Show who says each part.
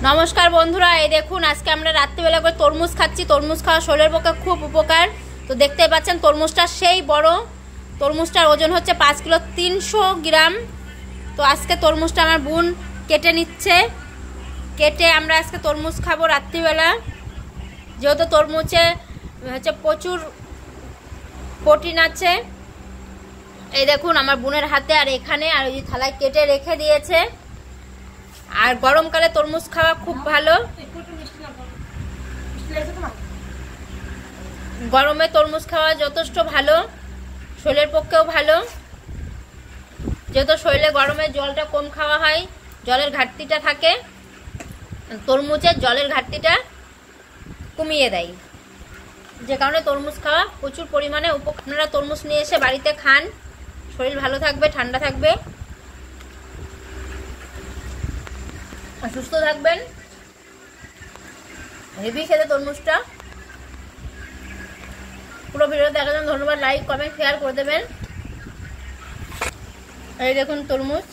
Speaker 1: নমস্কার বন্ধুরা, এই দেখুন আজকে আমরা রাত্রিবেলা করে তরমুজ খাচ্ছি। তরমুজ খাওয়া শরীরের পক্ষে খুব উপকার। তো দেখতেই পাচ্ছেন তরমুজটা সেই বড়। তরমুজটার ওজন হচ্ছে 5 কিলো 300 গ্রাম। তো আজকে তরমুজটা আমার বোন কেটে নিচ্ছে। কেটে আমরা আজকে তরমুজ খাবো রাত্রিবেলা। যেহেতু তরমুজে হচ্ছে প্রচুর প্রোটিন আছে। এই দেখুন আমার বোনের হাতে আর এখানে আর ওই থালায় কেটে রেখে দিয়েছে। আর গরমকালে তরমুজ খাওয়া খুব ভালো। গরমে তরমুজ খাওয়া যথেষ্ট ভালো, শরীরের পক্ষেও ভালো। যেহেতু শরীরে গরমে জলটা কম খাওয়া হয়, জলের ঘাটতিটা থাকে, তরমুজের জলের ঘাটতিটা কমিয়ে দেয়, যে কারণে তরমুজ খাওয়া প্রচুর পরিমাণে উপকার। আপনারা তরমুজ নিয়ে এসে বাড়িতে খান, শরীর ভালো থাকবে, ঠান্ডা থাকবে, সুস্থ থাকবেন। হেভি খেতে তরমুজটা। পুরো ভিডিও দেখার জন্য ধন্যবাদ। লাইক, কমেন্ট, শেয়ার করে দেবেন। এই দেখুন তরমুজ।